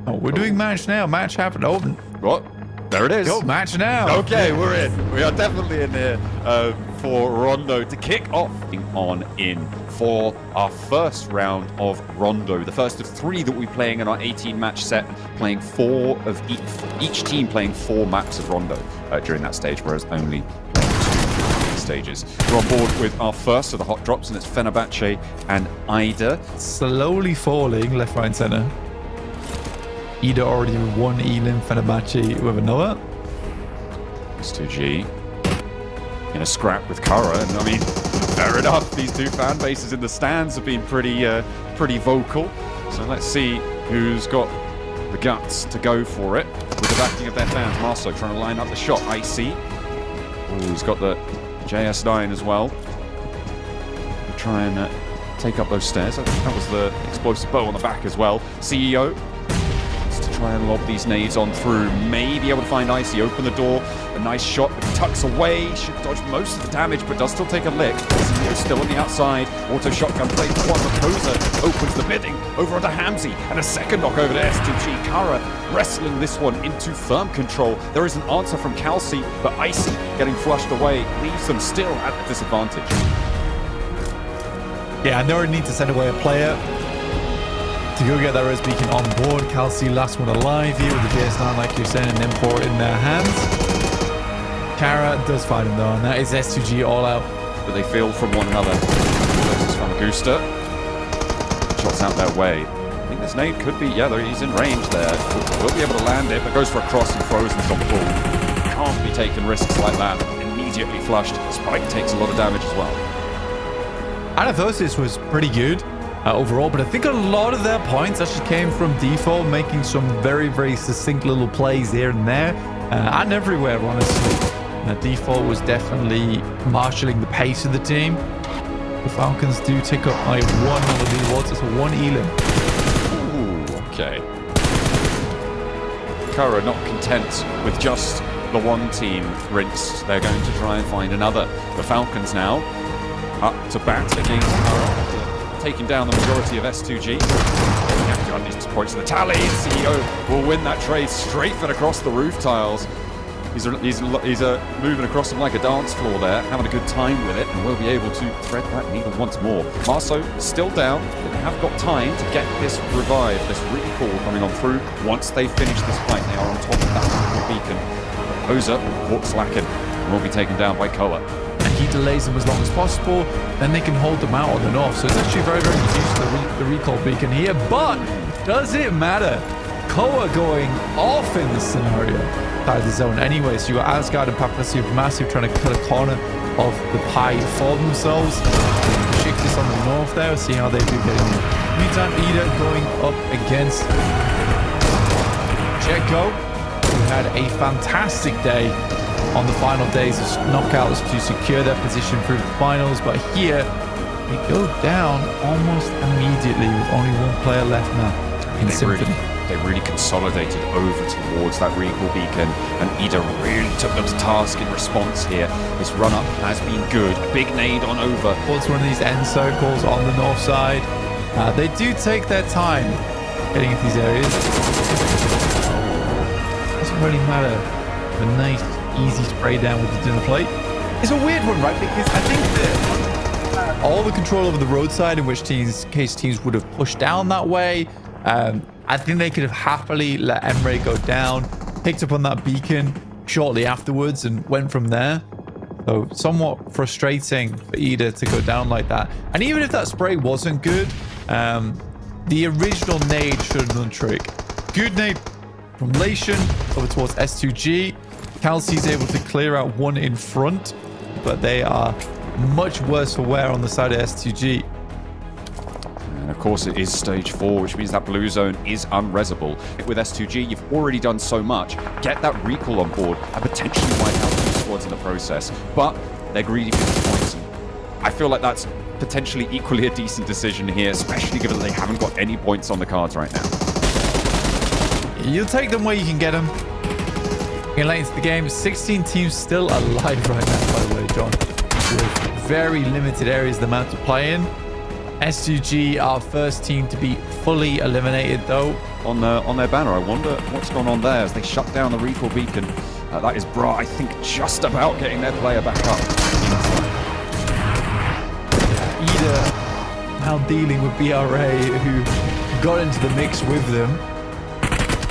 Oh, we're doing match now. Match happened. Oh, What? There it is. go match now. Okay, we're in. We are definitely in here for Rondo to kick off on in for our first round of Rondo. The first of 3 that we'll be playing in our 18-match set, playing 4 of each team playing 4 maps of Rondo during that stage, whereas only playing 2 stages. We're on board with our first of the hot drops, and it's Fenerbahce and Ida. Slowly falling left, right, and center. Ida already with 1 Elim, Fenerbahce with another. S2G in a scrap with Kara, and I mean, fair enough. These 2 fan bases in the stands have been pretty vocal. So let's see who's got the guts to go for it with the backing of their fans. Marceau trying to line up the shot. Icy. Oh, he's got the JS9 as well. We'll try and take up those stairs. That was the explosive bow on the back as well. CEO to try and lob these nades on through. May be able to find Icy, open the door. A nice shot, but he tucks away. Should dodge most of the damage, but does still take a lick. CEO still on the outside. Auto shotgun played for one. Raposa opens the bidding over onto Hamzy, and a second knock over to S2G. Kara wrestling this one into firm control. There is an answer from Kelsey, but Icy getting flushed away leaves them still at a disadvantage. Yeah, and they already need to send away a player to go get that res beacon on board. Kelsey last one alive here with the JS9, like you're saying, and M4 in their hands. Kara does find him though, and that is S2G all out. But they feel from one another. This is from Gusta. Shots out their way. I think this nade could be, yeah, he's in range there. Will be able to land it, but goes for a cross and Frozen's on full. Can't be taking risks like that. Immediately flushed. Spike takes a lot of damage as well. Anathosis was pretty good overall, but I think a lot of their points actually came from default, making some very, very succinct little plays here and there, and everywhere, honestly. Default was definitely marshalling the pace of the team. The Falcons do tick up by 1 on the leaderboards. It's a 1 Elim. Ooh, okay. Kara not content with just the 1 team rinsed. They're going to try and find another. The Falcons now up to bat against Kara, taking down the majority of S2G. On these points of the tally, CEO will win that trade straight across the roof tiles. He's moving across them like a dance floor there, having a good time with it, and will be able to thread that needle once more. Marceau still down, but they have got time to get this revive, this recall coming on through. Once they finish this fight, they are on top of that beacon. Oza caught slacking and will be taken down by Koa. And he delays them as long as possible, then they can hold them out on the north. So it's actually very, very useful, the recall beacon here. But does it matter? Koa going off in this scenario out of the zone anyway. So you got Asgard and Papa Supermassive trying to cut a corner of the pie for themselves. Shift this on the north there. See how they do get in. Meantime, Ida going up against Jekko, who had a fantastic day on the final days of knockouts to secure their position through the finals. But here they go down almost immediately with only 1 player left now in Symphony. They really consolidated over towards that recall beacon, and Ida really took them to task in response here. This run-up has been good. Big nade on over. Towards one of these end circles on the north side. They do take their time getting into these areas. Doesn't really matter. A nice, easy spray down with the dinner plate. It's a weird one, right? Because I think that all the control over the roadside, in which case teams would have pushed down that way. I think they could have happily let Emre go down, picked up on that beacon shortly afterwards, and went from there. So somewhat frustrating for Ida to go down like that. And even if that spray wasn't good, the original nade should have done the trick. Good nade from Lation over towards S2G. Kelsey's able to clear out 1 in front, but they are much worse for wear on the side of S2G. And of course it is stage 4, which means that blue zone is unresable. With S2G, you've already done so much. Get that recall on board and potentially wipe out 2 squads in the process. But they're greedy for these points. I feel like that's potentially equally a decent decision here, especially given that they haven't got any points on the cards right now. You'll take them where you can get them. Getting late into the game, 16 teams still alive right now, by the way, John. With very limited areas of the map to play in. S2G, our first team to be fully eliminated, though. On their banner, I wonder what's gone on there as they shut down the recall beacon. That is Bra, I think, just about getting their player back up. Ida now dealing with BRA, who got into the mix with them.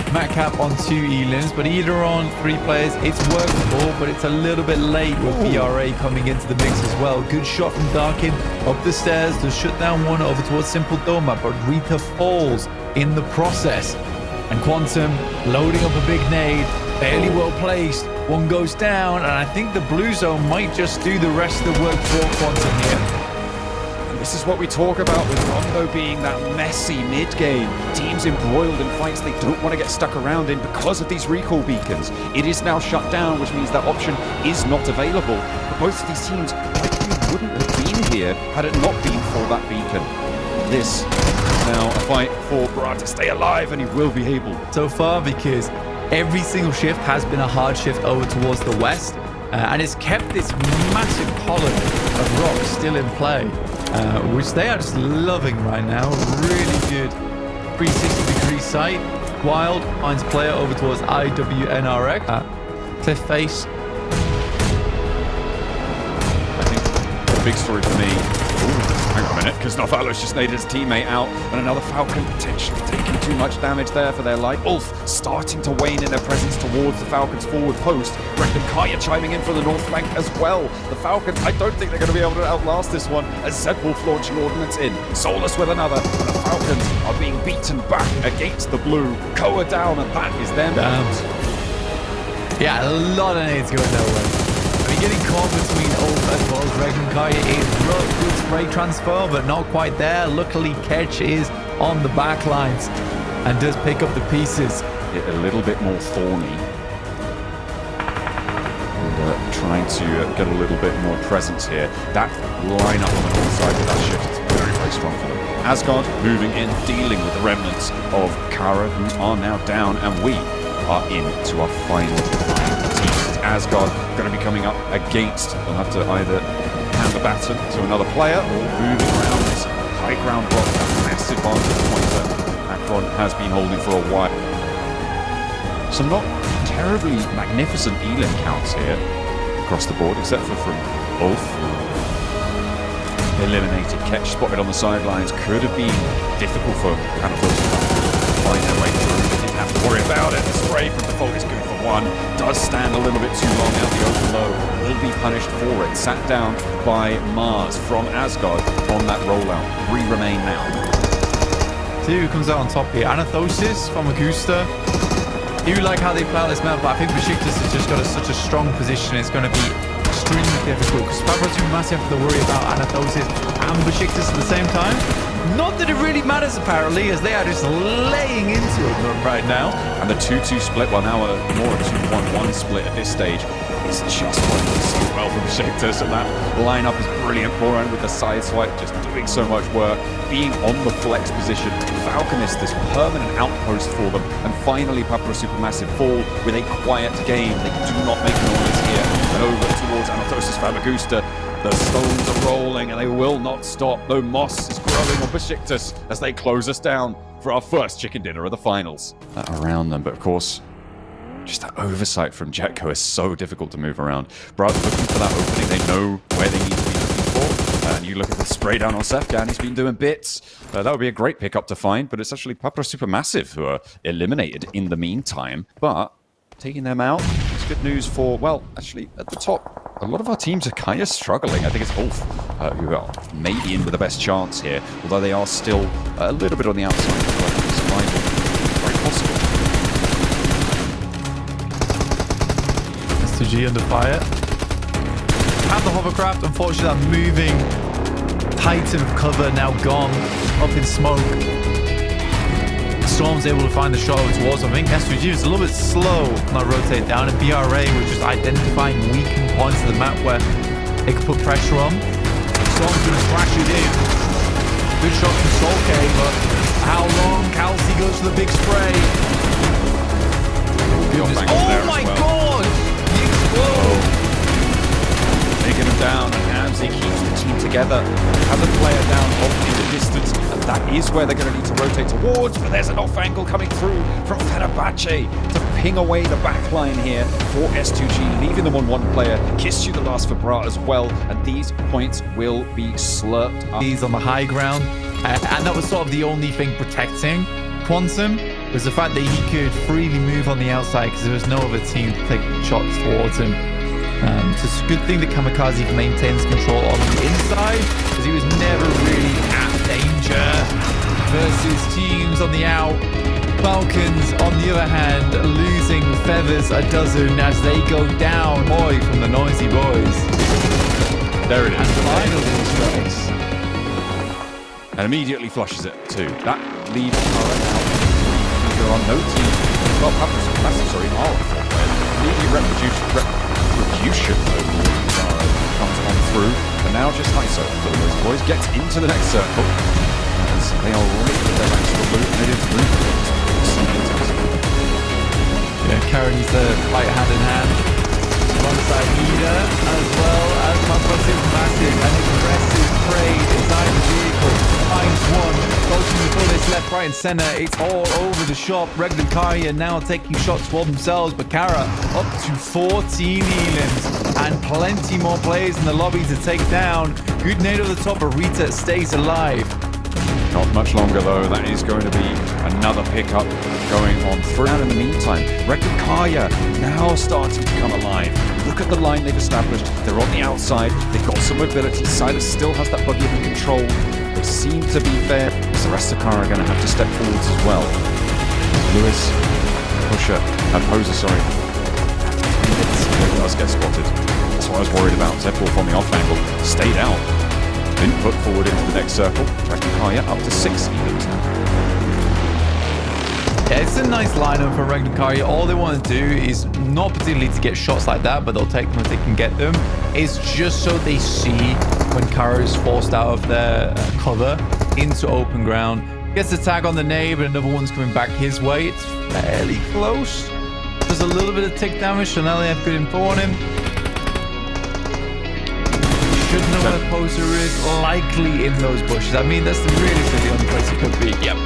Matcap on 2 Elins, but Ida on 3 players. It's workable, but it's a little bit late with BRA coming into the mix as well. Good shot from Darkin up the stairs to shut down one over towards Simple Doma, but Rita falls in the process. And Quantum loading up a big nade, fairly well placed. One goes down, and I think the blue zone might just do the rest of the work for Quantum here. This is what we talk about with Rondo being that messy mid-game. Teams embroiled in fights they don't want to get stuck around in because of these recall beacons. It is now shut down, which means that option is not available. But both of these teams likely wouldn't have been here had it not been for that beacon. This is now a fight for Brad to stay alive, and he will be able. So far, because every single shift has been a hard shift over towards the west, and it's kept this massive column of rocks still in play. Which they are just loving right now. Really good 360-degree sight. Wild finds player over towards IWNRX. Cliff face. I think the big story for me... Hang on a minute, because Novalos just naded his teammate out, and another Falcon potentially taking too much damage there for their life. Ulf starting to wane in their presence towards the Falcons' forward post. Brendan Kaya chiming in from the north flank as well. The Falcons, I don't think they're going to be able to outlast this one, as Zedwolf launching Ordnance in. Solus with another, and the Falcons are being beaten back against the blue. Koa down, and that is them out. Yeah, a lot of nades going their way. I mean, getting caught between Ulf as well as Regan Kaya is good spray transfer, but not quite there. Luckily, Ketch is on the back lines and does pick up the pieces. A little bit more thorny. And trying to get a little bit more presence here. That lineup on the north side of that shift is very, very strong for them. Asgard moving in, dealing with the remnants of Kara, who are now down, and we are into our final team. Asgard going to be coming up against. They'll have to either hand the baton to another player or moving around this high ground block. Massive vantage point that Akron has been holding for a while. Some not terribly magnificent Elin counts here across the board, except for from Ulf. Eliminated. Ketch spotted on the sidelines. Could have been difficult for Anatol to find their way through. They didn't have to worry about it. The spray from Default is good for one. Does stand a little bit too long out the open low. Will be punished for it. Sat down by Mars from Asgard on that rollout. 3 remain now. See who comes out on top here. Anathosis from Augusta. I do like how they play out this map, but I think Besiktas has just got such a strong position. It's going to be extremely difficult because Supermassive have to worry about Anathosis and Besiktas at the same time. Not that it really matters, apparently, as they are just laying into it right now. And the 2-2 split, well, now more a 2-1-1 split at this stage, is just working so well from Besiktas. And that lineup is brilliant. Boran with the side swipe, just doing so much work. Being on the flex position. Falconist, this permanent outpost for them. And finally, Papua Supermassive fall with a quiet game. They do not make noise here. And over towards Anatosis Famagusta. The stones are rolling and they will not stop, though moss is growing on Besiktas as they close us down for our first chicken dinner of the finals. Around them, but of course, just that oversight from Jetco is so difficult to move around. Brad looking for that opening, they know where they need to be looking for. And you look at the spray down on Sefgan, he's been doing bits. That would be a great pickup to find, but it's actually Papua Supermassive who are eliminated in the meantime. But taking them out, it's good news for, well, actually, at the top, a lot of our teams are kind of struggling. I think it's Ulf who are maybe in with the best chance here, although they are still a little bit on the outside of survival. Very possible. S2G under fire. Have the hovercraft, unfortunately, that moving titan of cover now gone up in smoke. Storm's able to find the shot towards him. I think S2G is a little bit slow when I rotate down, and BRA was just identifying weakened points of the map where they could put pressure on. Storm's going to flash it in. Good shot from Solke, but how long? Kelsey goes for the big spray. Oh my god! Taking him down, and Amzi keeps the team together. Has a player down off in the distance, and that is where they're going to need to rotate towards. But there's an off angle coming through from Fenerbahce to ping away the back line here for S2G, leaving them on one player. Kiss you the last for Bra as well, and these points will be slurped up. He's on the high ground, and that was sort of the only thing protecting Quantum, was the fact that he could freely move on the outside because there was no other team to take shots towards him. So it's a good thing that Kamikaze maintains control on the inside, because he was never really at danger versus teams on the out. Falcons, on the other hand, losing feathers a dozen as they go down. Boy, from the Noisy Boys. There it is. And finally strikes. And immediately flushes it too. That leaves Kara out. There are no teams. Well, sorry, are immediately retribution comes on through, and now just ISO for those boys gets into the next circle as they are ready for their actual loot, and it is yeah, Karen's fight hand in hand alongside Ida, as well as Massive Massive, an aggressive trade inside the vehicle. Finds one, dodging the bullets left, right, and center. It's all over the shop. Regl and Karya now taking shots for themselves, but Kara up to 14 elims and plenty more players in the lobby to take down. Good nade over the top, but Rita stays alive. Not much longer though. That is going to be another pickup going on through. And in the meantime, Regl and Karya now starting to come alive. Look at the line they've established. They're on the outside. They've got some mobility. Silas still has that buggy under control. They seem to be fair. The rest of Kara are going to have to step forwards as well. Lewis, Pusher, and Poser, sorry. It does get spotted. That's what I was worried about. Zepwolf on the off angle. Stayed out. Didn't put forward into the next circle. Regl and Karya up to 6 evens now. Yeah, it's a nice lineup for Regl and Karya. All they want to do is not particularly to get shots like that, but they'll take them if they can get them. It's just so they see when Kara is forced out of their cover into open ground. Gets a tag on the nade, but another one's coming back his way. It's fairly close. There's a little bit of tick damage, so now they have good info on him. Should know where the poser is, likely in those bushes. I mean, that's realistically the only place it could be. Yep.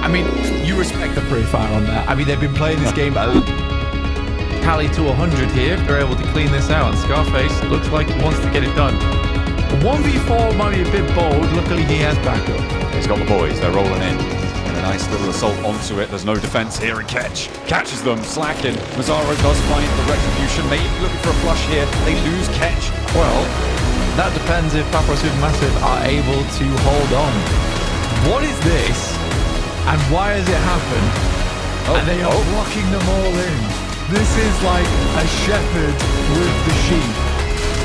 I mean, you respect the pretty fire on that. I mean, they've been playing this game tally to 100 here. If they're able to clean this out, and Scarface looks like he wants to get it done. 1v4 might be a bit bold. Luckily, he has backup. He's got the boys. They're rolling in. And a nice little assault onto it. There's no defense here, and catches them, slacking. Mazzaro does find the retribution. Maybe looking for a flush here. They lose catch. Well, that depends if Papa Supermassive are able to hold on. What is this? And why has it happened? And they are blocking them all in. This is like a shepherd with the sheep.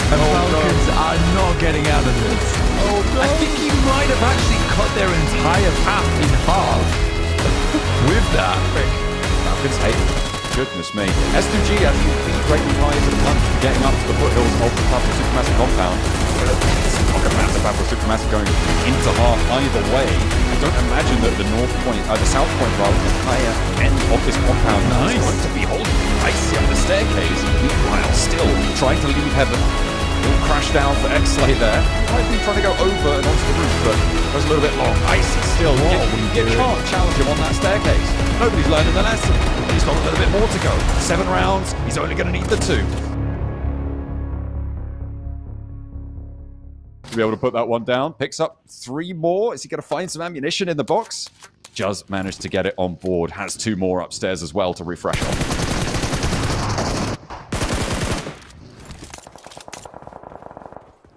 And Falcons are not getting out of this. I think he might have actually cut their entire path in half with that. Falcons hate. Goodness me. S2G actually beat Regl and Karya to the punch, getting up to the foothills of the Papa Supermassive compound. Talk about the Papa Supermassive going into half either way. I don't imagine that the south point rather than the higher end of this compound is going to be holding icy up the staircase. Meanwhile, still trying to leave heaven. Will crash down for Pmsl there. Might be trying to go over and onto the roof, but goes a little bit long. Icy still. You can't challenge him on that staircase. Nobody's learning the lesson. He's got a little bit more to go. 7 rounds. He's only going to need the 2. To be able to put that one down. Picks up 3 more. Is he going to find some ammunition in the box? Just managed to get it on board. Has 2 more upstairs as well to refresh on.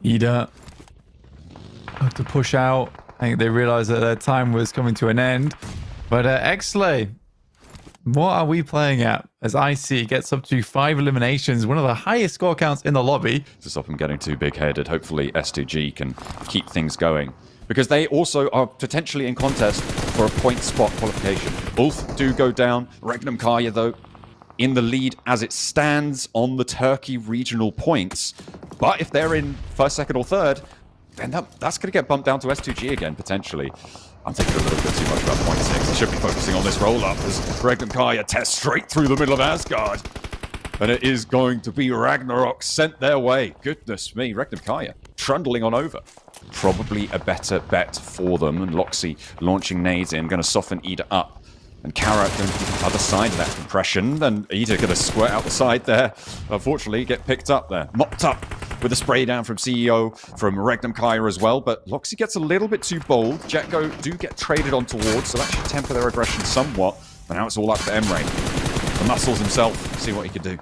Ida have to push out. I think they realized that their time was coming to an end. But Pmsl, what are we playing at? As IC gets up to 5 eliminations, one of the highest score counts in the lobby. To stop him getting too big-headed, hopefully S2G can keep things going. Because they also are potentially in contest for a point spot qualification. Both do go down. Regl and Karya, though, in the lead as it stands on the Turkey regional points. But if they're in 1st, 2nd, or 3rd, then that's going to get bumped down to S2G again, potentially. I'm thinking a little bit too much about point 6. I should be focusing on this roll-up as Regl and Karya test straight through the middle of Asgard. And it is going to be Ragnarok sent their way. Goodness me, Regl and Karya. trundling on over. Probably a better bet for them. And Loxy launching nades in, going to soften Ida up. And Kara going to the other side of that compression. And Ida going to squirt out the side there. Unfortunately, get picked up there. Mopped up with a spray down from CEO, from Regnum Kaya as well. But Loxy gets a little bit too bold. Jetgo do get traded on towards, so that should temper their aggression somewhat. But now it's all up to Emre. The muscles himself, see what he can do.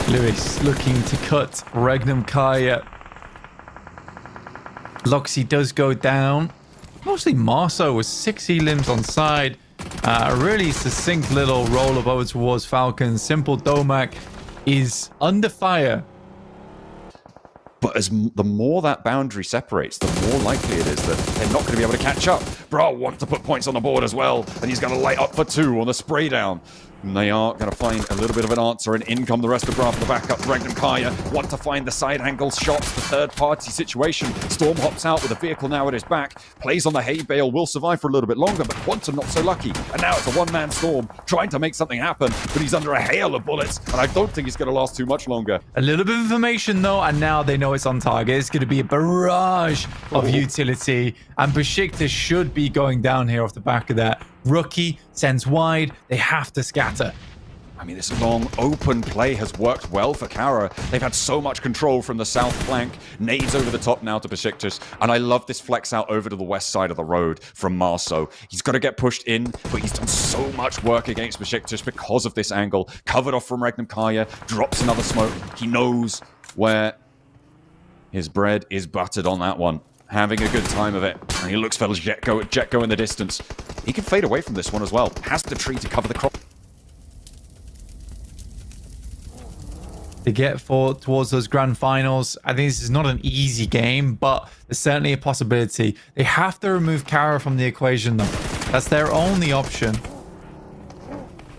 Lewis looking to cut Regnum Kaya. Loxy does go down. Mostly Marso with 6 elims on side. A really succinct little roll up over towards Falcon. Simple Domak is under fire. But the more that boundary separates, the more likely it is that they're not going to be able to catch up. Bro wants to put points on the board as well, and he's going to light up for 2 on the spray down. And they are going to find a little bit of an answer, and in come the rest of Bra for the backup. Regnum Kaya want to find the side angle shots, the third-party situation. Storm hops out with a vehicle now at his back, plays on the hay bale, will survive for a little bit longer, but Quantum not so lucky. And now it's a one-man Storm trying to make something happen, but he's under a hail of bullets, and I don't think he's going to last too much longer. A little bit of information, though, and now they know it's on target. It's going to be a barrage of utility, and Besiktas should be going down here off the back of that. Rookie sends wide. They have to scatter. I mean, this long, open play has worked well for Kara. They've had so much control from the south flank. Nades over the top now to Besiktas. And I love this flex out over to the west side of the road from Marso. He's got to get pushed in, but he's done so much work against Besiktas because of this angle. Covered off from Regnum Kaya. Drops another smoke. He knows where his bread is buttered on that one. Having a good time of it. And he looks for Jetgo in the distance. He can fade away from this one as well. Has the tree to cover the crop. To get towards those grand finals, I think this is not an easy game, but there's certainly a possibility. They have to remove Kara from the equation, though. That's their only option.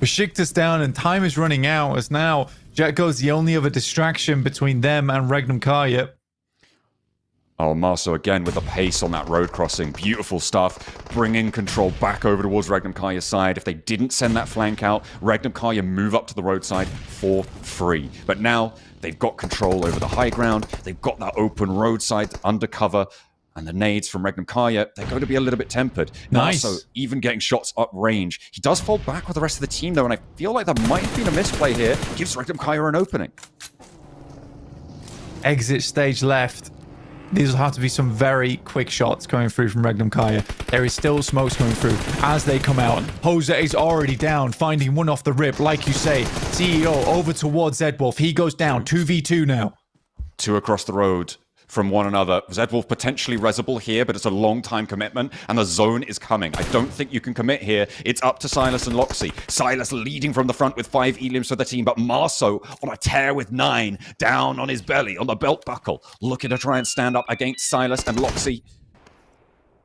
Besiktas down and time is running out, as now Jetgo's the only other distraction between them and Regnum Kaya. Oh, Marso again with the pace on that road crossing. Beautiful stuff. Bringing control back over towards Regnum Kaya's side. If they didn't send that flank out, Regnum Kaya move up to the roadside for free. But now they've got control over the high ground. They've got that open roadside undercover. And the nades from Regnum Kaya, they're going to be a little bit tempered. Nice. Marso even getting shots up range. He does fall back with the rest of the team, though, and I feel like there might have been a misplay here. Gives Regnum Kaya an opening. Exit stage left. These will have to be some very quick shots coming through from Regnum Kaya. There is still smokes coming through as they come out. Jose is already down, finding one off the rip. Like you say, CEO over towards Zedwolf. He goes down, 2v2 now. 2 across the road from one another. Zedwolf potentially resable here, but it's a long time commitment, and the zone is coming. I don't think you can commit here. It's up to Silas and Loxy. Silas leading from the front with 5 elims for the team, but Marso on a tear with 9, down on his belly, on the belt buckle, looking to try and stand up against Silas and Loxy.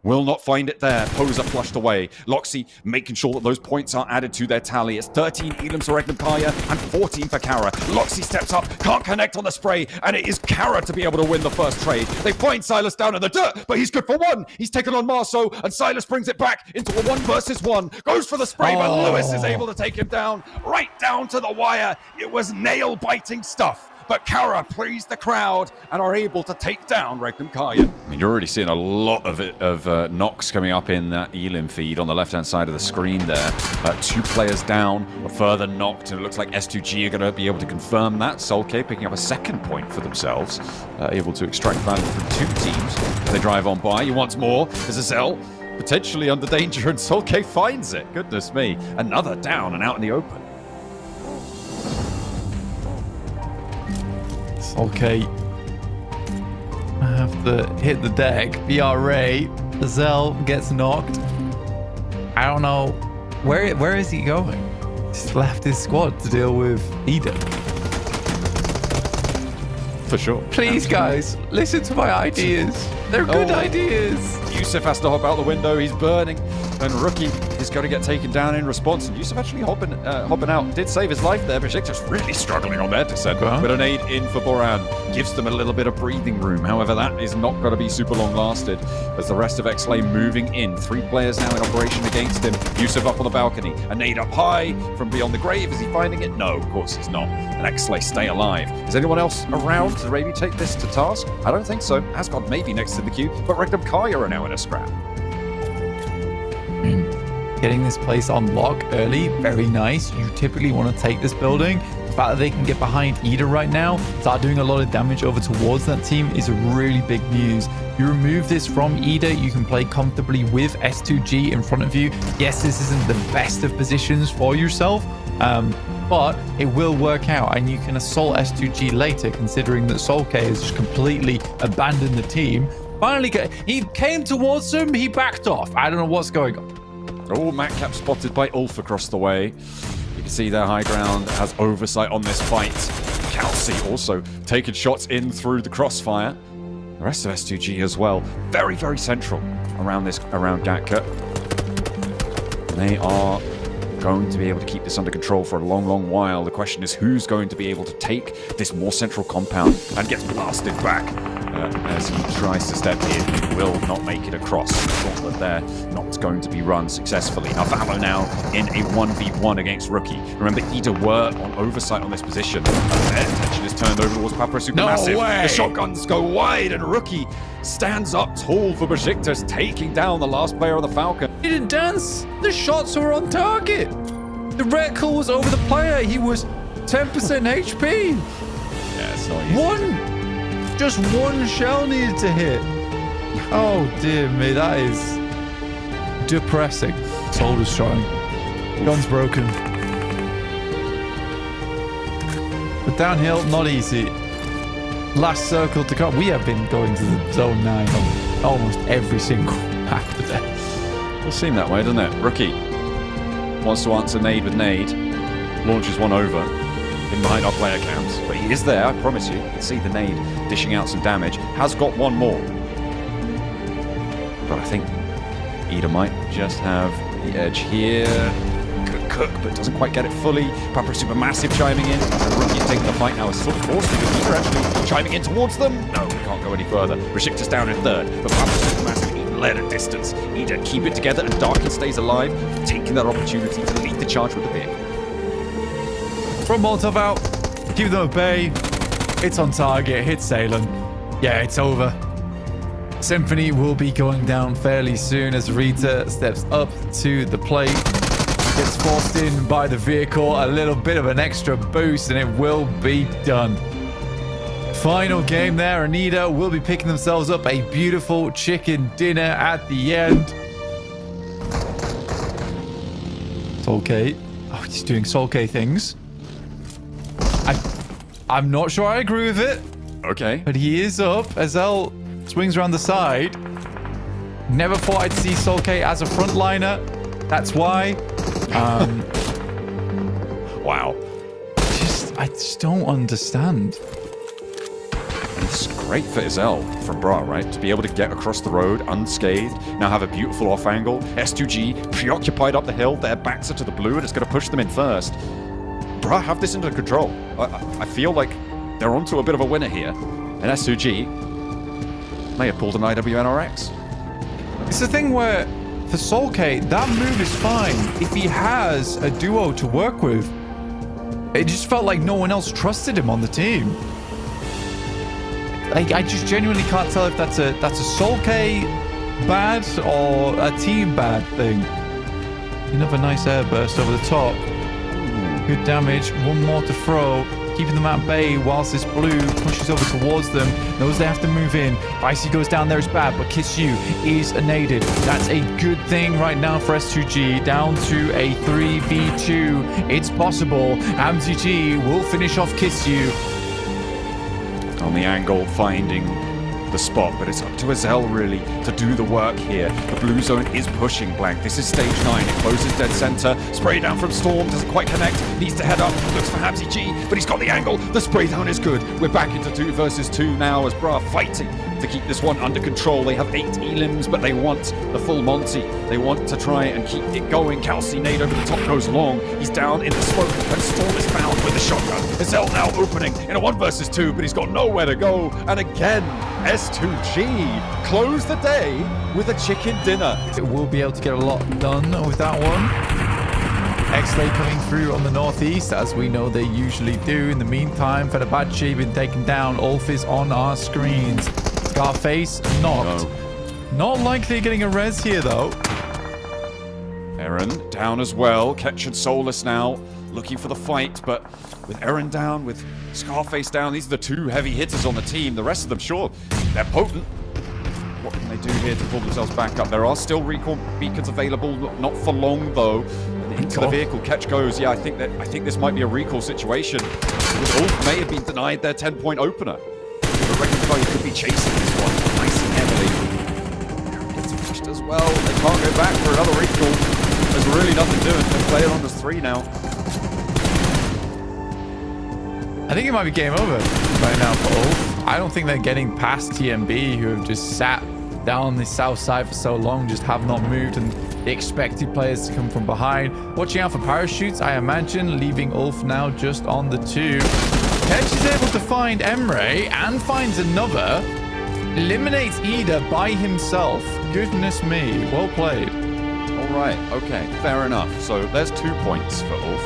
Will not find it there. Poser flushed away. Loxy making sure that those points are added to their tally. It's 13 elims for Regnum Kaya and 14 for Kara. Loxy steps up, can't connect on the spray, and it is Kara to be able to win the first trade. They find Silas down in the dirt, but he's good for 1. He's taken on Marso, and Silas brings it back into a 1 versus 1. Goes for the spray, but Lewis is able to take him down, right down to the wire. It was nail-biting stuff. But Kara pleased the crowd and are able to take down Regnum Kaya. I mean, you're already seeing a lot of knocks coming up in that Elim feed on the left-hand side of the screen there. 2 players down, a further knocked, and it looks like S2G are going to be able to confirm that. Solke picking up a 2nd point for themselves, able to extract value from 2 teams. They drive on by. He wants more. There's a Zell potentially under danger, and Solke finds it. Goodness me. Another down and out in the open. Okay. I have to hit the deck. BRA. Zell gets knocked. I don't know. Where is he going? He's left his squad to deal with Ida. For sure. Please, guys, listen to my ideas. They're good ideas. Yusuf has to hop out the window. He's burning. And Rookie is going to get taken down in response. And Yusuf actually hopping out. Did save his life there, but Besiktas really struggling on their descent. But an aid in for Boran gives them a little bit of breathing room. However, that is not going to be super long lasted as the rest of Pmsl moving in. 3 players now in operation against him. Yusuf up on the balcony. A nade up high from beyond the grave. Is he finding it? No, of course he's not. And Pmsl stay alive. Is anyone else around to maybe take this to task? I don't think so. Asgard maybe next in the queue, but Rectum Kaya are now in a scrap. Getting this place on lock early, very nice. You typically want to take this building. The fact that they can get behind Ida right now, start doing a lot of damage over towards that team is a really big news. You remove this from Ida, you can play comfortably with S2G in front of you. Yes, this isn't the best of positions for yourself, but it will work out and you can assault S2G later, considering that Solke has just completely abandoned the team. Finally, he came towards them, he backed off. I don't know what's going on. Oh, Matcap spotted by Ulf across the way. You can see their high ground has oversight on this fight. Kelsey also taking shots in through the crossfire. The rest of S2G as well. Very, very central around Gatka. They are going to be able to keep this under control for a long, long while. The question is who's going to be able to take this more central compound and gets blasted back as he tries to step in. He will not make it across. The gauntlet there not going to be run successfully. Now Valo now in a 1v1 against Rookie. Remember, Ida were on oversight on this position. And their attention is turned over towards Papra Supermassive. No way. The shotguns go wide and Rookie stands up tall for Besiktas, taking down the last player of the Falcon. He didn't dance. The shots were on target. The reticle was over the player. He was 10% HP. Yeah, it's not easy. Just one shell needed to hit. Oh dear me, that is depressing. Soldier's trying. Gun's broken. But downhill, not easy. Last circle to come. We have been going to the zone 9 on almost every single map today. It'll seem that way, doesn't it? Rookie wants to answer nade with nade. Launches one over. In behind our player counts. But he is there, I promise you. You can see the nade dishing out some damage. Has got one more. But I think Ida might just have the edge here. Good cook, but doesn't quite get it fully. Papra Supermassive chiming in. And Rookie taking the fight now is sort of forced because Ida actually chiming in towards them. No, we can't go any further. Besiktas down in third. But Papra Supermassive even led a distance. Ida keep it together and Darkin stays alive, taking that opportunity to lead the charge with the pick. From Molotov out, keep them at bay. It's on target, hits Salem. Yeah, it's over. Symphony will be going down fairly soon as Rita steps up to the plate. Gets forced in by the vehicle, a little bit of an extra boost, and it will be done. Final game there. Anita will be picking themselves up a beautiful chicken dinner at the end. Solke. Oh, he's doing Solke things. I'm not sure I agree with it. Okay. But he is up. Pmsl swings around the side. Never thought I'd see Solke as a frontliner. That's why. Wow. I just don't understand. It's great for Pmsl from Bra, right? To be able to get across the road unscathed. Now have a beautiful off angle. S2G preoccupied up the hill. Their backs are to the blue and it's going to push them in first. Bra have this under control. I feel like they're onto a bit of a winner here. And S2G may have pulled an IWNRX. It's the thing where, for Solke, that move is fine if he has a duo to work with. It just felt like no one else trusted him on the team. Like, I just genuinely can't tell if that's a Solke bad or a team bad thing. Another nice airburst over the top. Good damage. One more to throw. Keeping them at bay whilst this blue pushes over towards them. Knows they have to move in. Icy goes down there, it's bad, but Kiss You is naded. That's a good thing right now for S2G. Down to a 3v2. It's possible. MTG will finish off Kiss You. On the angle, finding the spot, but it's up to Pmsl really to do the work here. The blue zone is pushing blank. This is stage 9. It closes dead center. Spray down from Storm, doesn't quite connect. Needs to head up, looks for Hamzy G, but he's got the angle. The spray down is good. We're back into 2 versus 2 now as Bra fighting to keep this one under control. They have 8 elims, but they want the full Monty. They want to try and keep it going. Calcinade over the top goes long. He's down in the smoke, and Storm is found with the shotgun. Pmsl now opening in a 1 versus 2, but he's got nowhere to go. And again, S2G close the day with a chicken dinner. It will be able to get a lot done with that one. X-Ray coming through on the northeast, as we know they usually do. In the meantime, Fenerbahce been taken down. Ulf is on our screens. Scarface knocked. No. Not likely getting a res here, though. Eren down as well. Ketch and Solus now looking for the fight, but with Eren down, with Scarface down, these are the 2 heavy hitters on the team. The rest of them, sure, they're potent. What can they do here to pull themselves back up? There are still recall beacons available, not for long though. Into the vehicle, Ketch goes. Yeah, I think this might be a recall situation. Ulf may have been denied their 10-point opener. But Reckon could be chasing this one nice and heavily. Eren gets pushed as well. They can't go back for another recall. There's really nothing doing. The player on this 3 now. I think it might be game over right now for Ulf. I don't think they're getting past TMB, who have just sat down the south side for so long, just have not moved, and they expected players to come from behind. Watching out for parachutes, I imagine, leaving Ulf now just on the 2. Ketch is able to find Emre and finds another. Eliminates Ida by himself. Goodness me, well played. All right, okay, fair enough. So there's 2 points for Ulf.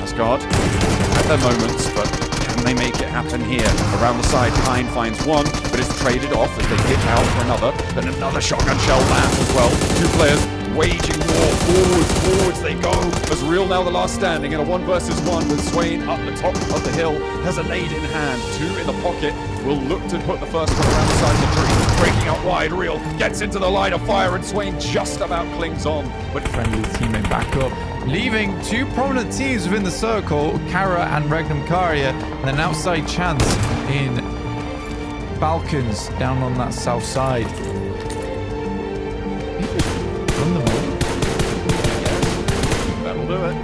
Asgard had their moments, but can they make it happen here? Around the side, Pine finds one, but it's traded off as they hit out for another. Then another shotgun shell lands as well. 2 players waging war. Forwards they go. As Real now the last standing in a 1 versus 1 with Swain up the top of the hill. Has a nade in hand, 2 in the pocket. Will look to put the first one around the side of the tree. Breaking out wide, Real gets into the line of fire, and Swain just about clings on. But friendly teammate back up, leaving 2 prominent teams within the circle, Kara and Regnum Karya, and an outside chance in Falcons down on that south side. Run them all. Yes, that'll do it.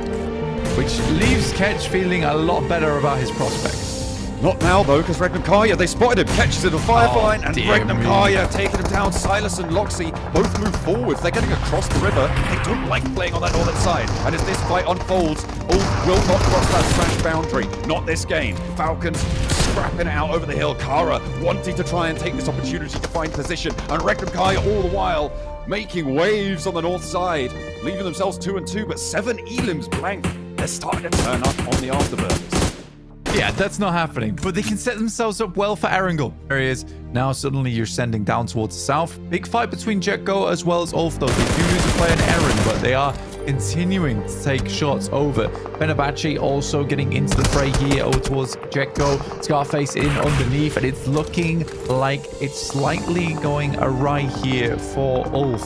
Which leaves Ketch feeling a lot better about his prospects. Not now, though, because Regnum Karya, they spotted him. Ketch is in the fireline, and Regnum Karya taking him down. Silas and Loxy both move forwards. They're getting across the river. They don't like playing on that northern side. And as this fight unfolds, Ulf will not cross that smash boundary. Not this game. Falcons scrapping out over the hill. Kara wanting to try and take this opportunity to find position. And Regnum Karya all the while making waves on the north side, leaving themselves 2 and 2, but 7 elims blank. They're starting to turn up on the afterburners. Yeah, that's not happening, but they can set themselves up well for Erangel. There he is. Now suddenly you're sending down towards the south. Big fight between Jetgo as well as Ulf, though. They do lose a player in Eren, but they are continuing to take shots over. Fenerbahce also getting into the fray here over towards Jetgo. Scarface in underneath, and it's looking like it's slightly going awry here for Ulf.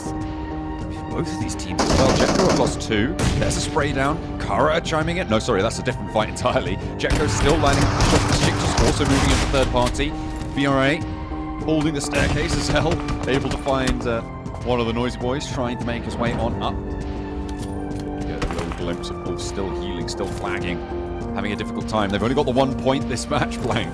Both of these teams as well. Jetko have lost 2. There's a spray down. Kara chiming in. No, sorry, that's a different fight entirely. Jetko's still lining up the shots. Chicks also moving into third party. BRA holding the staircase as hell. Able to find one of the noisy boys trying to make his way on up. Get a little glimpse of Ulf still healing, still flagging. Having a difficult time. They've only got the 1 point this match, blank.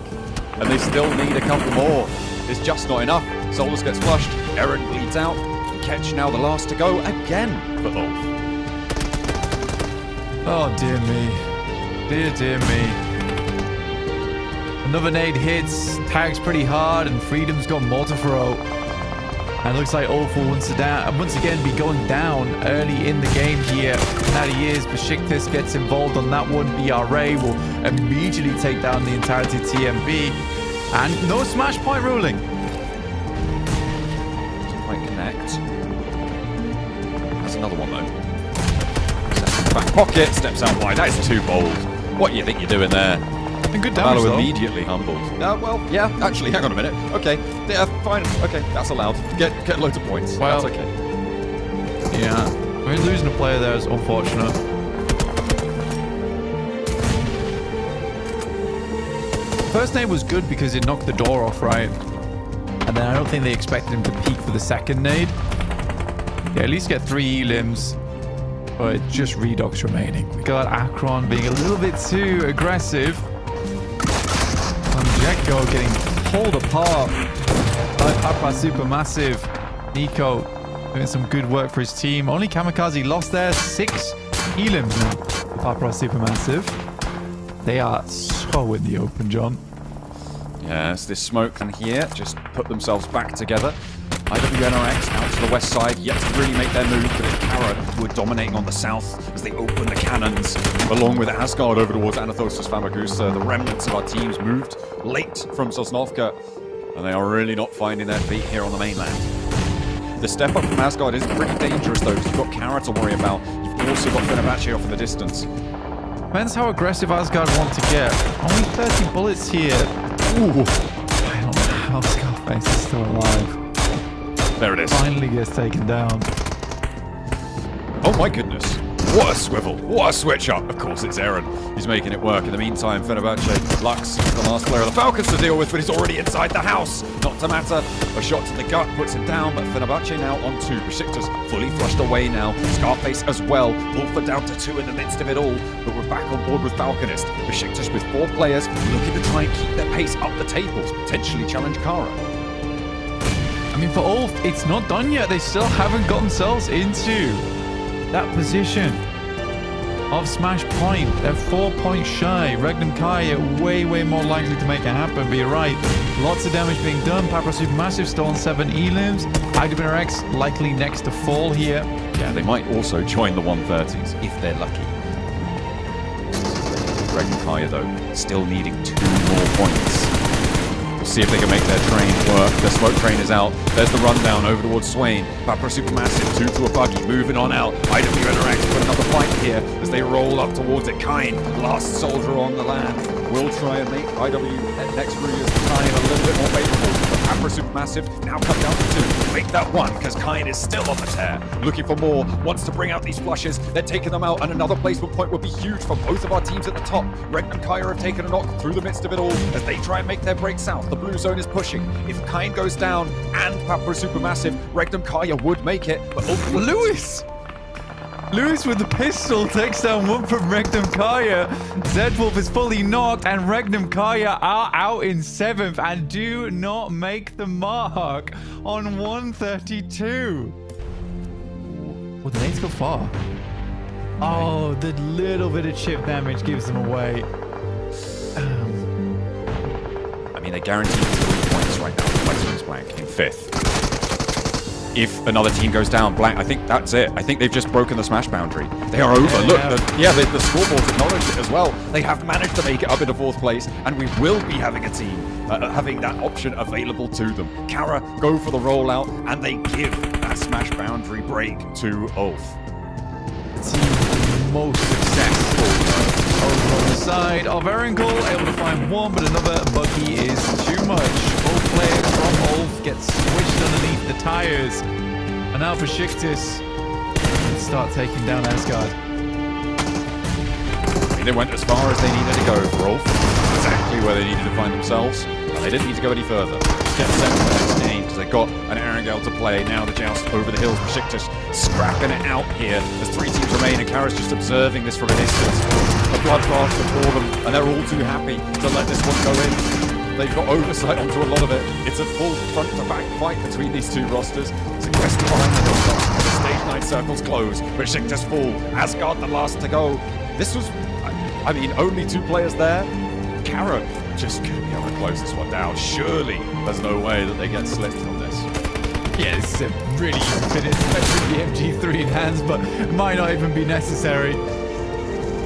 And they still need a couple more. It's just not enough. Solus gets flushed. Eren bleeds out. Ketch now the last to go again for Ulf. Oh, dear me. Dear me. Another nade hits, tags pretty hard, and Freedom's got more to throw. And it looks like Ulf will once again be going down early in the game here. And that he is. Besiktas gets involved on that one. BRA will immediately take down the entirety of TMB. And no smash point ruling. Doesn't quite connect. Another one though. Steps in the back pocket, steps out wide. That is too bold. What do you think you're doing there? And good damage though. Immediately humbled. Well, yeah, actually, hang on a minute. Okay, yeah, fine. Okay, that's allowed. Get loads of points. Well, that's okay. Yeah, I mean, losing a player there is unfortunate. First nade was good because it knocked the door off, right? And then I don't think they expected him to peak for the second nade. Yeah, at least get 3 elims, but just Redox remaining. We got Akron being a little bit too aggressive. And Jetgo getting pulled apart by Papa Supermassive. Nico doing some good work for his team. Only Kamikaze lost there. 6 elims now. Papa Supermassive. They are so in the open, John. Yes, this smoke and here just put themselves back together. IWNRX out to the west side, yet to really make their move, but it's Kara who are dominating on the south as they open the cannons, along with Asgard over towards Anathosis Famagusta. The remnants of our teams moved late from Sosnovka, and they are really not finding their feet here on the mainland. The step up from Asgard is pretty dangerous though, because you've got Kara to worry about. You've also got Fenerbahce off in the distance. Depends how aggressive Asgard want to get. Only 30 bullets here. Ooh. I don't know how Scarface is still alive. There it is. Finally gets taken down. Oh my goodness. What a swivel. What a switch up. Of course, it's Aaron. He's making it work. In the meantime, Fenerbahce, Lux, the last player of the Falcons to deal with, but he's already inside the house. Not to matter. A shot to the gut puts him down, but Fenerbahce now on 2. Besiktas fully flushed away now. Scarface as well. Wolfer down to 2 in the midst of it all, but we're back on board with Falconist. Besiktas with 4 players looking to try and keep their pace up the tables, potentially challenge Kara. I mean, for Ulf, it's not done yet. They still haven't got themselves into that position of smash point. They're 4 points shy. Regnum Kaya way more likely to make it happen, but you're right. Lots of damage being done. Papa Supermassive still on 7 elims. IWNRX likely next to fall here. Yeah, they might also join the 130s if they're lucky. Regnum Kaya, though, still needing 2 more points. We'll see if they can make their train work. Their smoke train is out. There's the rundown over towards Swain. Papa Supermassive, 2 to a buggy, moving on out. IWNRX put another fight here as they roll up towards it. Kine, last soldier on the land, will try and make IW next Ruya's time a little bit more favorable. But Papa Supermassive now come down to 2. Make that 1 because Kine is still on the tear. Looking for more, wants to bring out these flushes. They're taking them out, and another placement point would be huge for both of our teams at the top. Regnum Kaya have taken a knock through the midst of it all as they try and make their break south. The blue zone is pushing. If Kine goes down and Papa Supermassive, Regnum Kaya would make it, but ultimately... Lewis with the pistol takes down 1 from Regnum Kaya. Zedwolf is fully knocked, and Regnum Kaya are out in 7th and do not make the mark on 132. Well, the nades go far. Oh, the little bit of chip damage gives them away. I mean, they're guaranteed 3 points right now. Western's blank in 5th. If another team goes down, blank, I think that's it. I think they've just broken the smash boundary. They are over. Look, the scoreboard's acknowledged it as well. They have managed to make it up into 4th place, and we will be having a team having that option available to them. Kara go for the rollout, and they give that smash boundary break to Ulf. Team most successful. Over on the side of Erangel, able to find 1, but another buggy is too much. Both players from Ulf get squished underneath the tires. And now for Besiktas, start taking down Asgard. I mean, they went as far as they needed to go for Ulf. Exactly where they needed to find themselves. And they didn't need to go any further. Get set for the next game because they've got an Erangel to play. Now the joust over the hills. Besiktas scrapping it out here as 3 teams remain, and Kara's just observing this from a distance. A bloodbath before them, and they're all too happy to let this one go in. They've got oversight onto a lot of it. It's a full front-to-back fight between these 2 rosters. It's aggressive behind the hilltops. The stage 9 circles close. Besiktas fall. Asgard the last to go. This was, I mean, only 2 players there. Kara just going to be able to close this one down. Surely there's no way that they get slipped from this. Yeah, this is a really easy finish, especially with the MG3 in hands, but it might not even be necessary.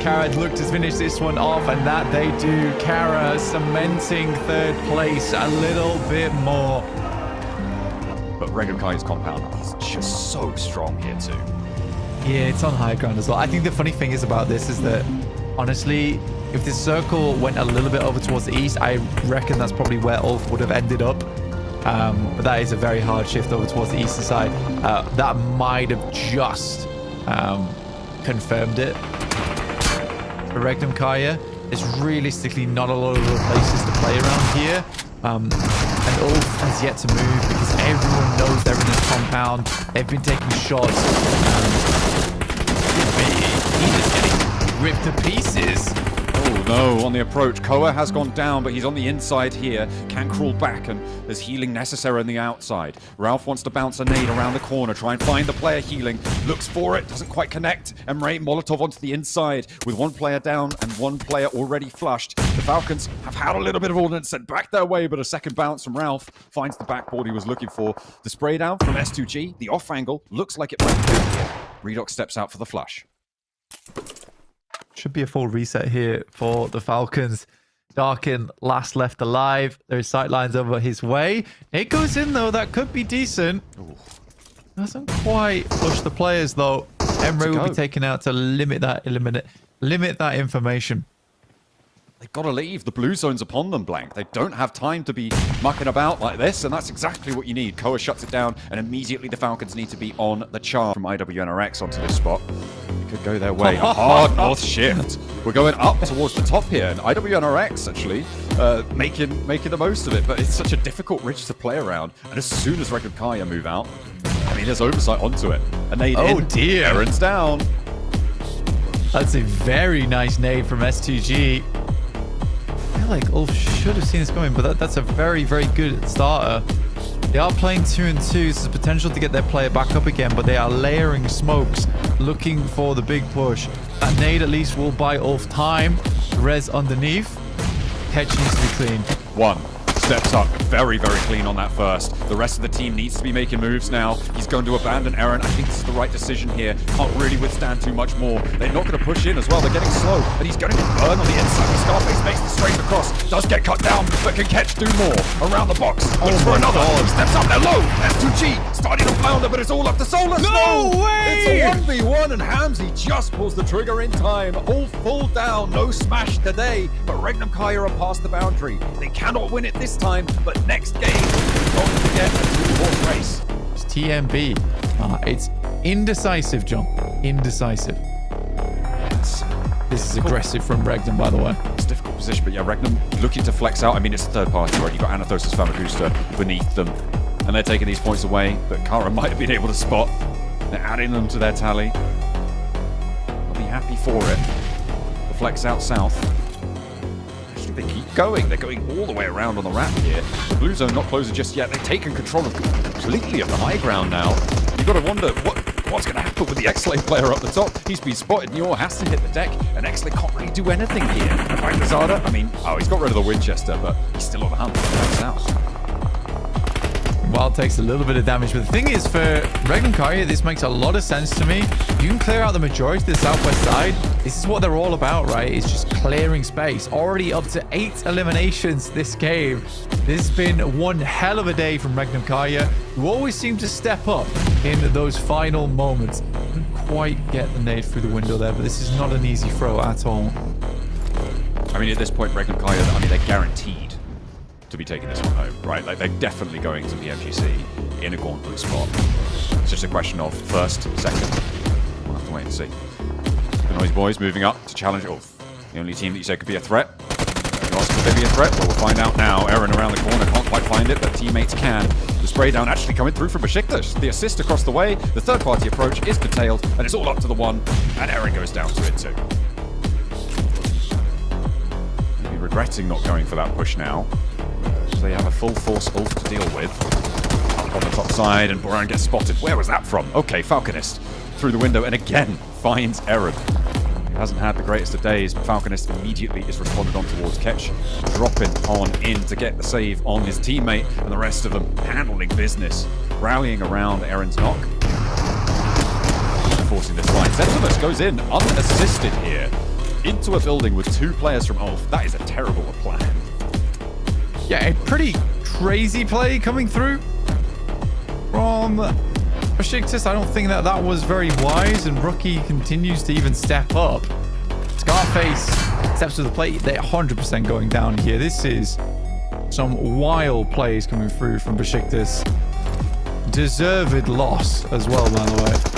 Kara look to finish this one off, and that they do. Kara cementing 3rd place a little bit more. But Regnum Kaya's compound is just so strong here too. Yeah, it's on high ground as well. I think the funny thing is about this is that, honestly, if this circle went a little bit over towards the east, I reckon that's probably where Ulf would have ended up. But that is a very hard shift over towards the eastern side. That might have just confirmed it. For Regnum Kaya, there's realistically not a lot of other places to play around here. And Ulf has yet to move because everyone knows they're in this compound. They've been taking shots. He's just getting ripped to pieces. Oh, No, on the approach. Koa has gone down, but he's on the inside here. Can crawl back, and there's healing necessary on the outside. Ralph wants to bounce a nade around the corner, try and find the player healing. Looks for it, doesn't quite connect. Emre Molotov onto the inside with one player down and one player already flushed. The Falcons have had a little bit of ordnance sent back their way, but a second bounce from Ralph finds the backboard he was looking for. The spray down from S2G, the off angle, looks like it might be good here. Redox steps out for the flush. Should be a full reset here for the Falcons. Darkin last left alive. There's sightlines over his way. It goes in though. That could be decent. Ooh. Doesn't quite push the players though. Emre will be taken out to limit that information. They've got to leave. The blue zone's upon them, Blank. They don't have time to be mucking about like this, and that's exactly what you need. Koa shuts it down, and immediately the Falcons need to be on the charge from IWNRX onto this spot. It could go their way. A hard north shift. We're going up towards the top here, and IWNRX actually making the most of it, but it's such a difficult ridge to play around. And as soon as Regnum Kaya move out, I mean, there's oversight onto it. A nade in. Dear. Aaron's down. That's a very nice nade from S2G. I feel like Ulf should have seen this coming, but that's a very, very good starter. They are playing 2-2, so there's potential to get their player back up again, but they are layering smokes, looking for the big push. That nade at least will buy Ulf time. Res underneath. Catch needs to be clean. One. Steps up very, very clean on that first. The rest of the team needs to be making moves now. He's going to abandon Aaron. I think this is the right decision here. Can't really withstand too much more. They're not going to push in as well. They're getting slow. And he's going to get burned on the inside. The Scarface makes the straight across. Does get cut down, but can Catch do more. Around the box. Looks for another. Steps up. They're low. S2G starting to flounder, but it's all up to Solus. No way! It's a 1v1, and Hamzy just pulls the trigger in time. All full down. No smash today, but Regnum Kaya are past the boundary. They cannot win it this time, but next game, we're going to get a two-horse race. It's TMB. It's indecisive, John. Indecisive. This is aggressive from Regnum, by the way. It's a difficult position, but yeah, Regnum looking to flex out. I mean, it's a third party, right? You've got Anathosis Famagusta beneath them, and they're taking these points away, but Kara might have been able to spot. They're adding them to their tally. They'll be happy for it. The flex out south. They keep going. They're going all the way around on the ramp here. The blue zone not closing just yet. They've taken control completely of the high ground now. You've got to wonder what's going to happen with the X-Slave player up the top. He's been spotted. Nior has to hit the deck, and X-Slave can't really do anything here. Right, Lazada, I mean, he's got rid of the Winchester, but he's still on the hunt. That's out. Wild takes a little bit of damage, but the thing is, for Regnum Kaya, this makes a lot of sense to me. You can clear out the majority of the southwest side. This is what they're all about, right? It's just clearing space. Already up to 8 eliminations this game. This has been one hell of a day from Regnum Kaya, who always seem to step up in those final moments. Couldn't quite get the nade through the window there, but this is not an easy throw at all. I mean, at this point, Regnum Kaya, I mean, they're guaranteed to be taking this one home, right? Like, they're definitely going to the MGC in a gauntlet spot. It's just a question of first, second. We'll have to wait and see. The Noise Boys moving up to challenge Ulf. The only team that you say could be a threat. Could they be a threat? Well, we'll find out now. Aaron around the corner can't quite find it, but teammates can. The spray down actually coming through from Besiktas. The assist across the way. The third party approach is curtailed, and it's all up to the one, and Aaron goes down to it too. Maybe regretting not going for that push now. They have a full force Ulf to deal with. Up on the top side, and Boran gets spotted. Where was that from? Okay, Falconist through the window, and again finds Aaron. He hasn't had the greatest of days, but Falconist immediately is responded on towards Ketch, dropping on in to get the save on his teammate, and the rest of them handling business, rallying around Aaron's knock, forcing this line. Zentilus goes in unassisted here into a building with 2 players from Ulf. That is a terrible plan. Yeah, a pretty crazy play coming through from Besiktas. I don't think that was very wise, and Rookie continues to even step up. Scarface steps to the plate. They're 100% going down here. This is some wild plays coming through from Besiktas. Deserved loss as well, by the way.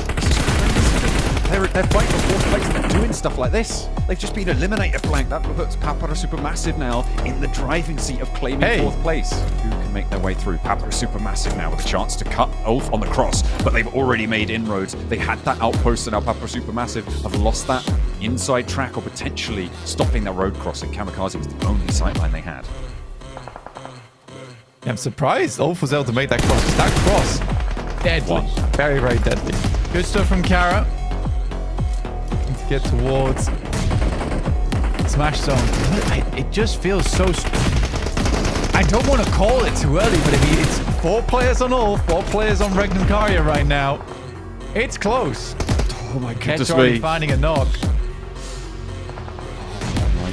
They're fighting for 4th place and they're doing stuff like this. They've just been eliminated, Blank. That puts Kapara Supermassive now in the driving seat of claiming 4th place. Who can make their way through. Papa Supermassive now with a chance to cut Ulf on the cross, but they've already made inroads. They had that outpost, and now Papa Supermassive have lost that inside track, or potentially stopping their road crossing. Kamikaze was the only sightline they had. I'm surprised Ulf was able to make that cross. That cross, deadly. Very, very deadly. Good stuff from Kara. Looking to get towards Smash Zone. It just feels so... I don't want to call it too early, but it's 4 players on Ulf, 4 players on Regnum Karya right now. It's close. Oh my goodness Ketch me. finding a knock.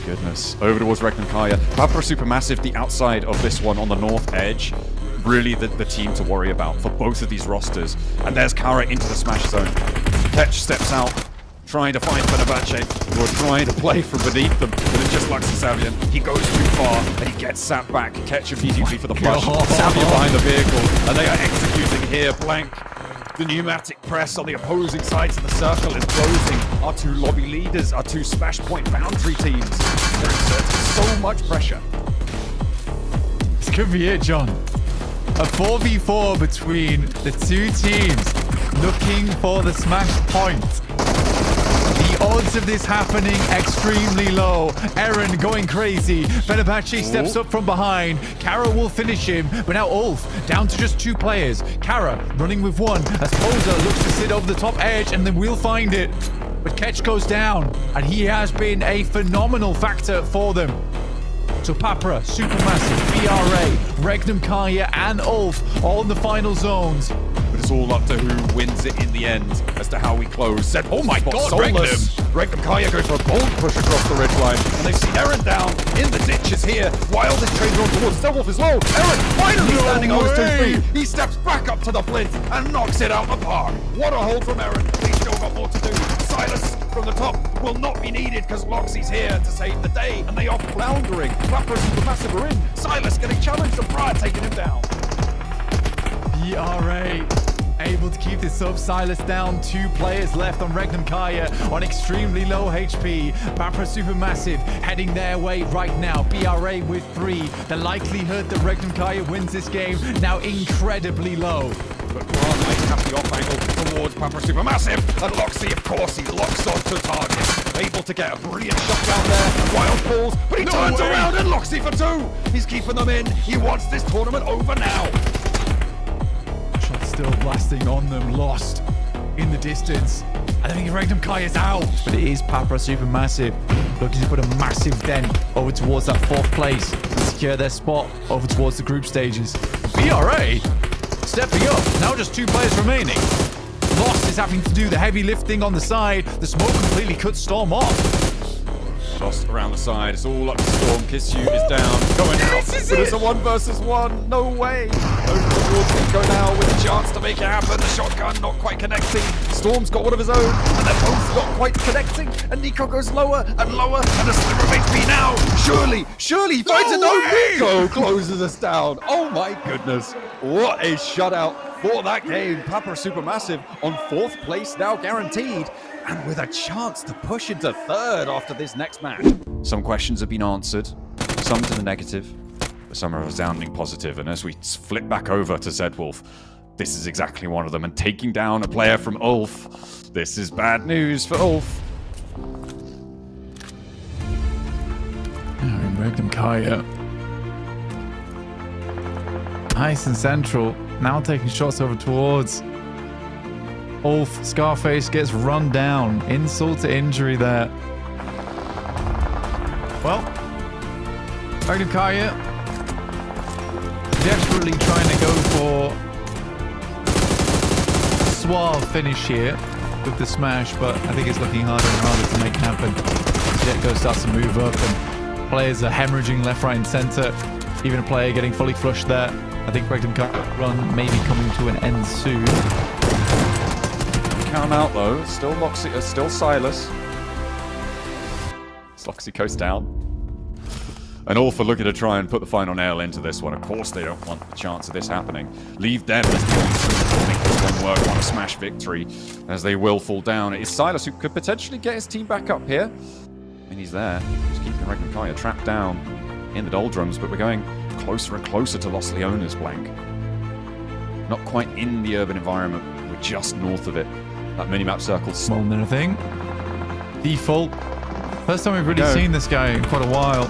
Goodness. Over towards Regnum Karya. Papa Supermassive, the outside of this one on the north edge. Really the team to worry about for both of these rosters. And there's Kara into the smash zone. Ketch steps out, trying to find Fenerbahce, who are trying to play from beneath them. But it's just Luxy Savian. He goes too far, and he gets sat back. Ketch immediately for the flush. Savian behind the vehicle, and they are executing here. Blank. The pneumatic press on the opposing sides of the circle is closing. Our 2 lobby leaders, our 2 smash point boundary teams. They're exerting so much pressure. This could be it, John. A 4v4 between the 2 teams looking for the smash point. The odds of this happening extremely low. Eren going crazy. Fenerbahce steps up from behind. Kara will finish him, but now Ulf down to just 2 players. Kara running with 1 as Poser looks to sit over the top edge, and then we'll find it. But Ketch goes down, and he has been a phenomenal factor for them. So Papra, Supermassive, BRA, Regnum Karya, and Ulf all in the final zones. But it's all up to who wins it in the end as to how we close. Oh my god, Regnum Karya goes for a bold push across the ridgeline, and they've seen Eren down in the ditches here. Wildest trader on towards Stealth is low. Eren finally standing on his 2 feet. He steps back up to the flint and knocks it out the park. What a hold from Eren. He's still got more to do. Silas from the top will not be needed because Loxy's here to save the day, and they are floundering. Clappers and Supermassive are in. Silas getting challenged and Brian taking him down. BRA able to keep this up. Silas down. 2 players left on Regnum Karya on extremely low HP. Papra Supermassive heading their way right now. BRA with 3. The likelihood that Regnum Karya wins this game now incredibly low. But Bran might have the off angle towards Papa Supermassive, and Loxy, of course, he locks on to target. Able to get a brilliant shot down there. Wild falls, but he turns around, and Loxy for 2. He's keeping them in. He wants this tournament over now. Shot still blasting on them, lost in the distance. I think Regnum Karya's out, but it is Papra Supermassive looking to put a massive dent over towards that 4th place and secure their spot over towards the group stages. BRA stepping up. Now just 2 players remaining. Lost is having to do the heavy lifting on the side. The smoke completely cuts Storm off. Lost around the side. It's all up to Storm. Kissu is down. Going out. But it's a 1 versus 1. No way. Over towards Nico now with a chance to make it happen. The shotgun not quite connecting. Storm's got one of his own. And they're both not quite connecting. And Nico goes lower and lower. And a sliver of HP now. Surely he finds it. No, Nico closes us down. Oh my goodness. What a shutout for that game. Papa Supermassive on 4th place now guaranteed, and with a chance to push into 3rd after this next match. Some questions have been answered, some to the negative, but some are resounding positive. And as we flip back over to Zedwolf, this is exactly one of them. And taking down a player from Ulf, this is bad news for Ulf. Regnum Karya. Nice and central. Now taking shots over towards Ulf. Scarface gets run down. Insult to injury there. Well, Regnum Karya desperately trying to go for a suave finish here with the smash, but I think it's looking harder and harder to make happen. Jetko starts to move up, and players are hemorrhaging left, right, and center. Even a player getting fully flushed there. I think Regnum Karya run may be coming to an end soon. Count out though. Still Loxy, still Silas. Loxy coast down. And Ulf are looking to try and put the final nail into this one. Of course they don't want the chance of this happening. Leave them as the only team to make this one work on a smash victory, as they will fall down. It is Silas who could potentially get his team back up here. And he's there. Just keeping Regnum Karya trapped down in the doldrums, but we're going closer and closer to Los Leones, Blank. Not quite in the urban environment. We're just north of it. That minimap circle's Small than a thing. Default. First time we've really seen this guy in quite a while.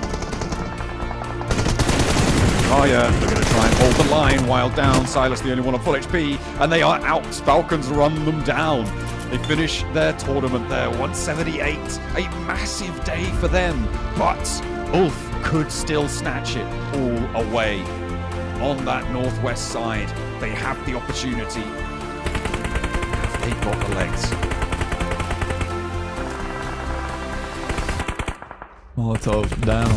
Oh yeah, they're going to try and hold the line while down. Silas the only one on full HP, and they are out. Falcons run them down. They finish their tournament there, 178. A massive day for them, but Ulf could still snatch it all away. On that northwest side, they have the opportunity. They've got the legs. Molotov down.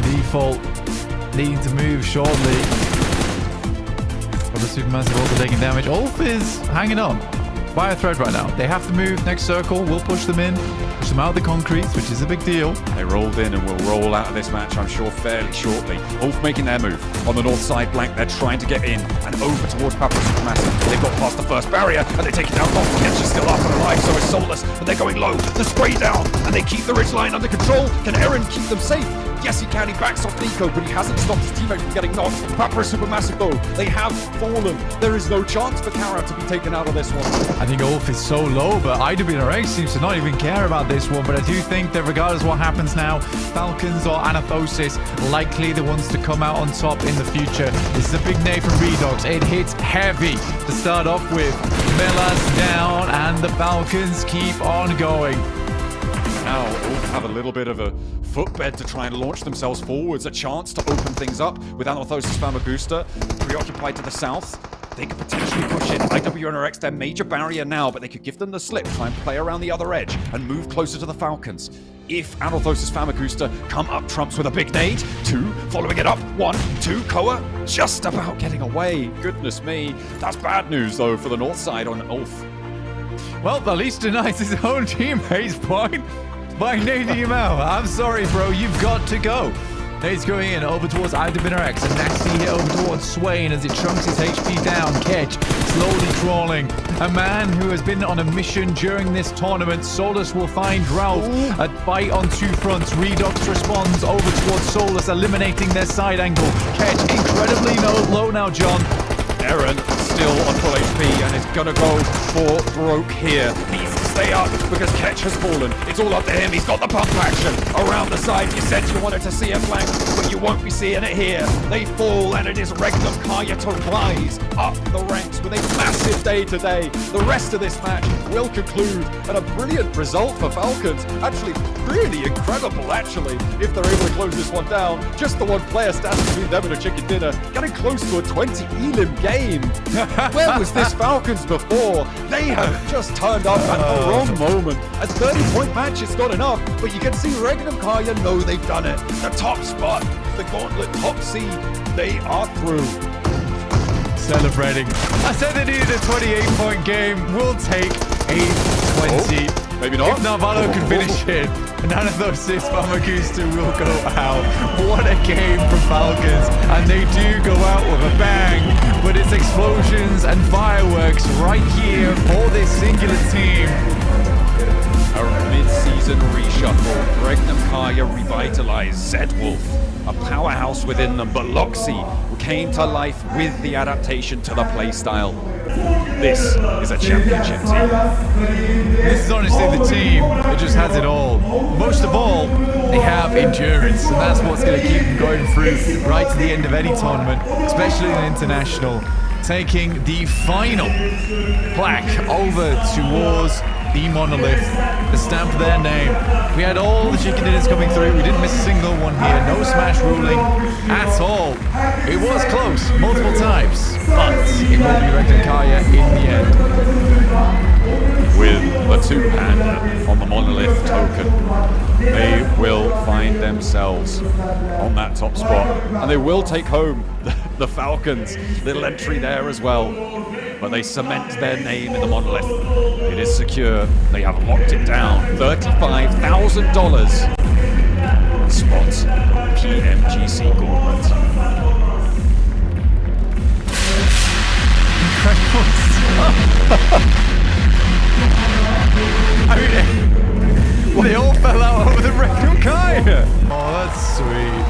Default needing to move shortly. But the Supermassive also taking damage. Ulf is hanging on by a thread right now. They have to move. Next circle, we'll push them in. Push them out of the concrete, which is a big deal. They rolled in and will roll out of this match, I'm sure, fairly shortly. Ulf making their move. On the north side, Blank, they're trying to get in and over towards Papa Supermassive. They've got past the first barrier and they take it down. Catch is still up and alive, so is Solus. And they're going low. The spray down and they keep the ridge line under control. Can Eren keep them safe? Yes, he can. He backs off Nico, but he hasn't stopped his teammate from getting knocked. Papa Supermassive, though, they have fallen. There is no chance for Kara to be taken out of this one. I think Ulf is so low, but IWRX seems to not even care about this one. But I do think that regardless of what happens now, Falcons or Anathosis likely the ones to come out on top in the future. This is a big nade from Redox. It hits heavy to start off with. Melas down, and the Falcons keep on going. Now, Ulf have a little bit of a footbed to try and launch themselves forwards, a chance to open things up with Anathosis Famagusta preoccupied to the south. They could potentially push in IWNRX, their major barrier now, but they could give them the slip, try and play around the other edge and move closer to the Falcons. If Anathosis Famagusta come up trumps with a big nade, 2, following it up, 1, 2, Koa just about getting away. Goodness me. That's bad news, though, for the north side on Ulf. Well, at least denies his own teammates point by nading him out. I'm sorry, bro. You've got to go. Nade's going in over towards IWNRX. A nasty hit over towards Swain as it chunks his HP down. Kedge slowly crawling. A man who has been on a mission during this tournament. Solus will find Ralph. A fight on two fronts. Redox responds over towards Solus, eliminating their side angle. Kedge incredibly low now, John. Eren still on full HP and is gonna go for broke here. Needs to stay up because Ketch has fallen. It's all up to him. He's got the pump action around the side. You said you wanted to see a flank, but you won't be seeing it here. They fall and it is Regnum Kaya to rise up the ranks with a massive day today. The rest of this match will conclude and a brilliant result for Falcons. Actually, really incredible, actually, if they're able to close this one down. Just the one player standing between them and a chicken dinner, getting close to a 20 elim game. Where was this Falcons before? They have just turned up at the wrong moment. A 30-point match is not enough, but you can see Regnum Kaya know they've done it. The top spot, the gauntlet top seed, they are through. Celebrating. I said they needed a 28-point game. We'll take a 20. Oh, maybe not. If Navarro can finish it, none of those 6 Famagusta will go out. What a game for Falcons. And they do go out with a bang. But it's explosions and fireworks right here for this singular team. A mid-season reshuffle. Regnum Kaya revitalized Zed Wolf, a powerhouse within them, but Loxy came to life with the adaptation to the playstyle. This is a championship team. This is honestly the team that just has it all. Most of all, they have endurance, and that's what's going to keep them going through right to the end of any tournament, especially in international. Taking the final plaque over towards the monolith, the stamp of their name. We had all the chicken dinners coming through. We didn't miss a single one here. No smash ruling at all. It was close multiple times, but it will be Regnum Kaya in the end. With the 2 panda on the monolith token, they will find themselves on that top spot, and they will take home the Falcons. Little entry there as well, but they cement their name in the monolith. It is secure. They have locked it down. $35,000 spots PMGC gauntlet. Incredible stuff. I mean, they all fell out over the Regnum Kaya. Oh, that's sweet.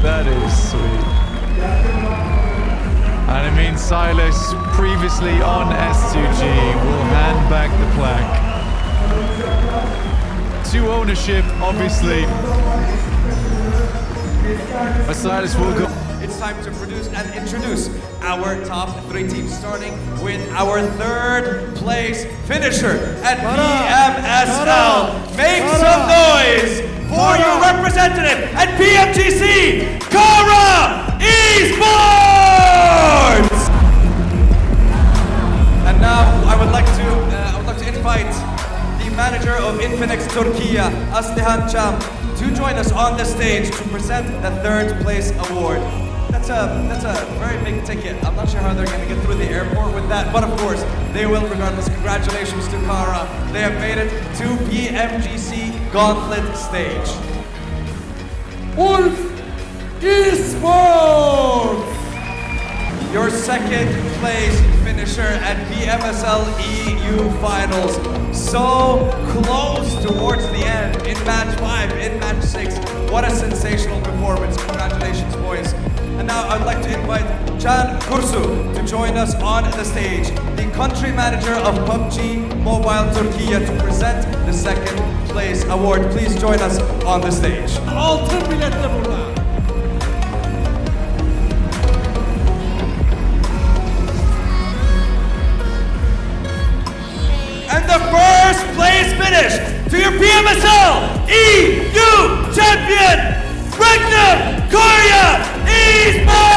That is sweet. And it means Silas, previously on S2G, will hand back the plaque. To ownership, obviously. But Silas will go. It's time to produce and introduce our top 3 teams, starting with our 3rd place finisher at Pmsl. Make some noise for your representative at PMGC, Kara Esports! And now I would like to invite the manager of Infinix Turkey, Aslihan Cham, to join us on the stage to present the 3rd place award. That's a very big ticket. I'm not sure how they're going to get through the airport with that, but of course, they will regardless. Congratulations to Kara. They have made it to PMGC Gauntlet stage. Wolf Esports! Your 2nd place finisher at Pmsl EU Finals. So close towards the end in match 5, in match 6. What a sensational performance. Congratulations, boys. And now I'd like to invite Can Kursu to join us on the stage, the country manager of PUBG Mobile Turkey, to present the 2nd place award. Please join us on the stage. Altın biletle burada. And the first place finish to your PMSL EU champion, Magnum Korea Esports!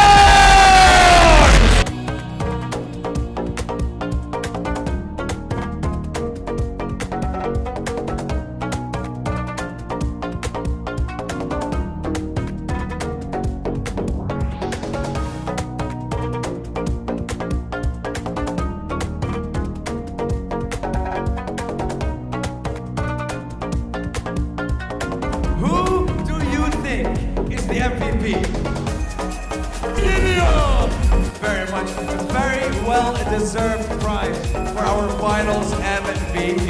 Who do you think is the MVP? Very much, very well-deserved prize for our finals MVP.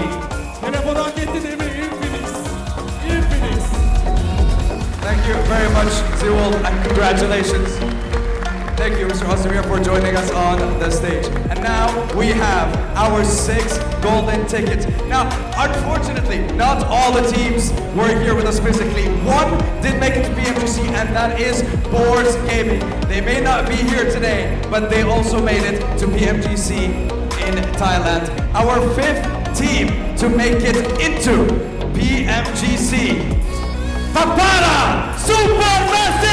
Thank you very much, Zewal, and congratulations. Thank you, Mr. Ozdemir, for joining us on the stage. And now we have our 6 golden tickets. Now, unfortunately, not all the teams were here with us physically. One did make it to PMGC, and that is Boars Gaming. They may not be here today, but they also made it to PMGC in Thailand. Our 5th team to make it into PMGC, Papara Supermassive!